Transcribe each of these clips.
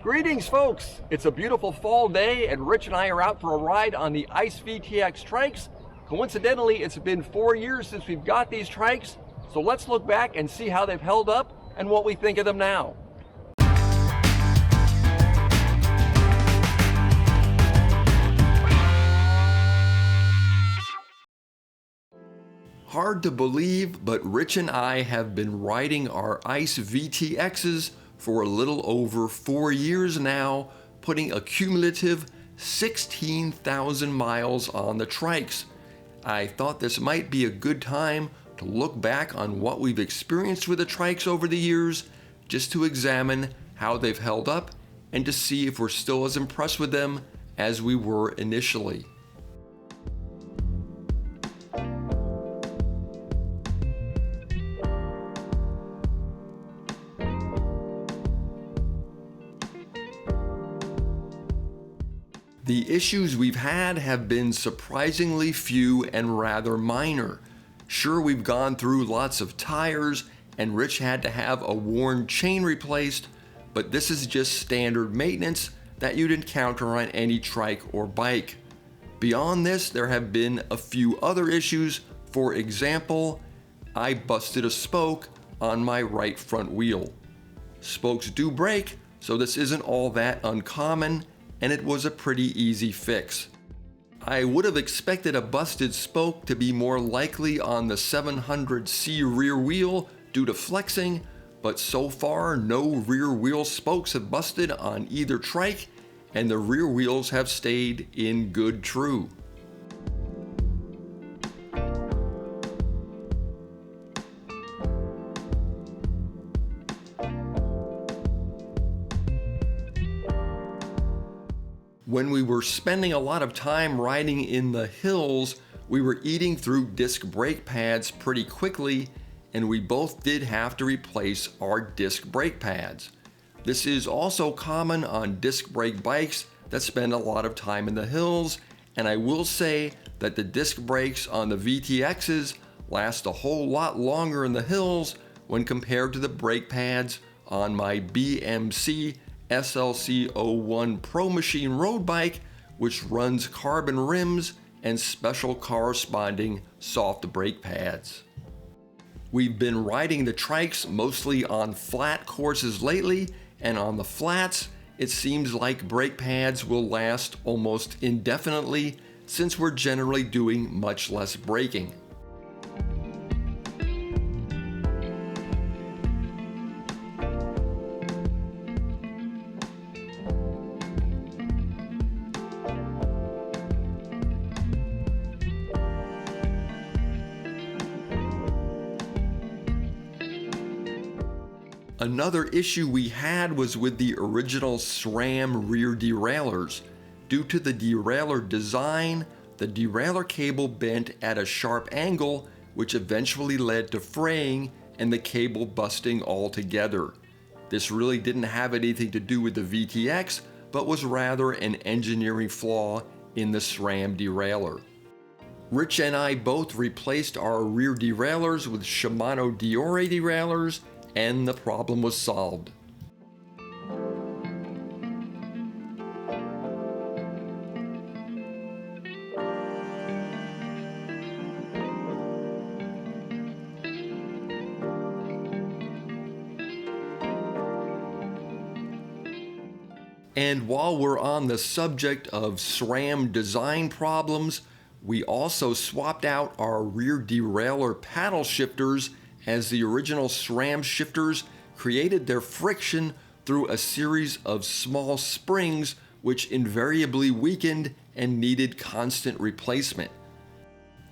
Greetings, folks! It's a beautiful fall day, and Rich and I are out for a ride on the ICE VTX trikes. Coincidentally, it's been 4 years since we've got these trikes, so let's look back and see how they've held up and what we think of them now. Hard to believe, but Rich and I have been riding our ICE VTXs for a little over 4 years now, putting a cumulative 16,000 miles on the trikes. I thought this might be a good time to look back on what we've experienced with the trikes over the years, just to examine how they've held up and to see if we're still as impressed with them as we were initially. The issues we've had have been surprisingly few and rather minor. Sure, we've gone through lots of tires, and Rich had to have a worn chain replaced, but this is just standard maintenance that you'd encounter on any trike or bike. Beyond this, there have been a few other issues. For example, I busted a spoke on my right front wheel. Spokes do break, so this isn't all that uncommon, and it was a pretty easy fix. I would have expected a busted spoke to be more likely on the 700C rear wheel due to flexing, but so far no rear wheel spokes have busted on either trike, and the rear wheels have stayed in good true. When we were spending a lot of time riding in the hills, we were eating through disc brake pads pretty quickly, and we both did have to replace our disc brake pads. This is also common on disc brake bikes that spend a lot of time in the hills, and I will say that the disc brakes on the VTXs last a whole lot longer in the hills when compared to the brake pads on my BMC SLC01 Pro Machine road bike, which runs carbon rims and special corresponding soft brake pads. We've been riding the trikes mostly on flat courses lately, and on the flats, it seems like brake pads will last almost indefinitely since we're generally doing much less braking. Another issue we had was with the original SRAM rear derailleurs. Due to the derailleur design, the derailleur cable bent at a sharp angle, which eventually led to fraying and the cable busting altogether. This really didn't have anything to do with the VTX, but was rather an engineering flaw in the SRAM derailleur. Rich and I both replaced our rear derailleurs with Shimano Diore derailleurs, and the problem was solved. And while we're on the subject of SRAM design problems, we also swapped out our rear derailleur paddle shifters, as the original SRAM shifters created their friction through a series of small springs which invariably weakened and needed constant replacement.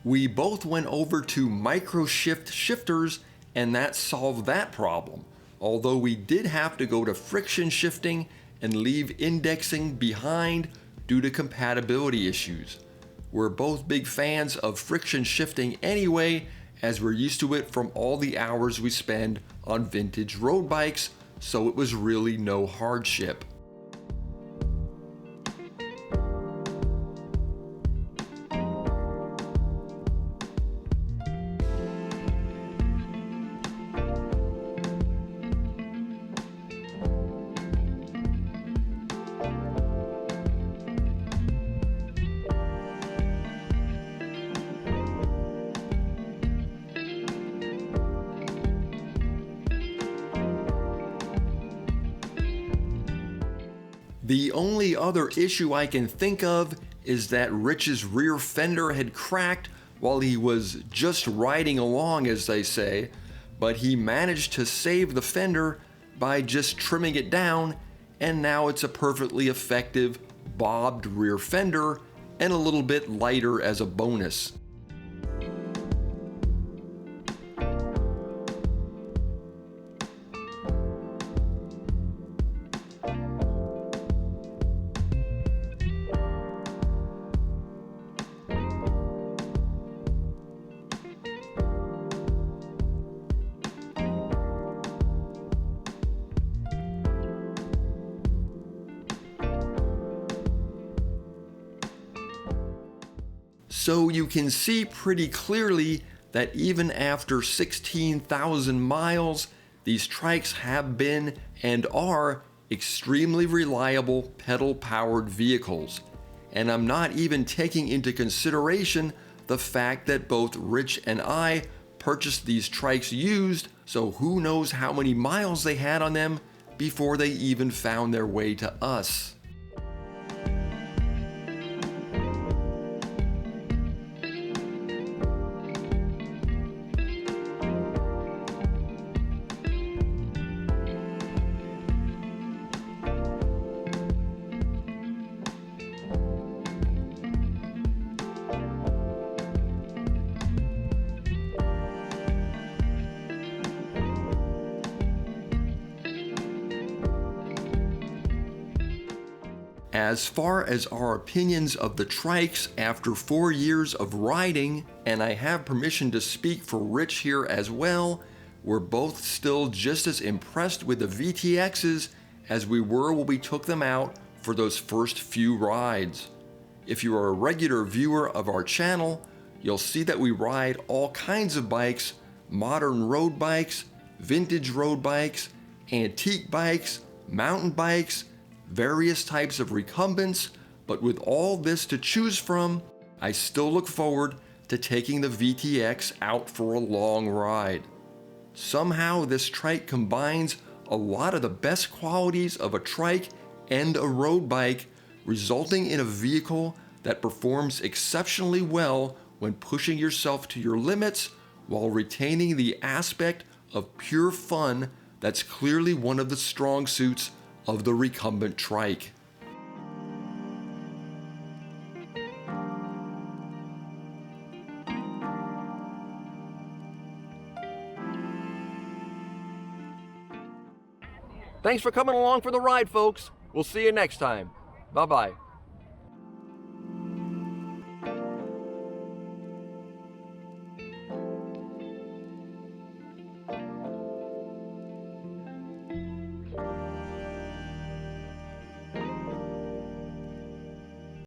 We both went over to micro-shift shifters, and that solved that problem, although we did have to go to friction shifting and leave indexing behind due to compatibility issues. We're both big fans of friction shifting anyway, as we're used to it from all the hours we spend on vintage road bikes, so it was really no hardship. The only other issue I can think of is that Rich's rear fender had cracked while he was just riding along, as they say, but he managed to save the fender by just trimming it down, and now it's a perfectly effective bobbed rear fender and a little bit lighter as a bonus. So you can see pretty clearly that even after 16,000 miles, these trikes have been and are extremely reliable pedal-powered vehicles. And I'm not even taking into consideration the fact that both Rich and I purchased these trikes used, so who knows how many miles they had on them before they even found their way to us. As far as our opinions of the trikes after 4 years of riding, and I have permission to speak for Rich here as well, we're both still just as impressed with the VTXs as we were when we took them out for those first few rides. If you are a regular viewer of our channel, you'll see that we ride all kinds of bikes, modern road bikes, vintage road bikes, antique bikes, mountain bikes, various types of recumbents, but with all this to choose from, I still look forward to taking the VTX out for a long ride. Somehow this trike combines a lot of the best qualities of a trike and a road bike, resulting in a vehicle that performs exceptionally well when pushing yourself to your limits while retaining the aspect of pure fun that's clearly one of the strong suits of the recumbent trike. Thanks for coming along for the ride, folks. We'll see you next time. Bye-bye.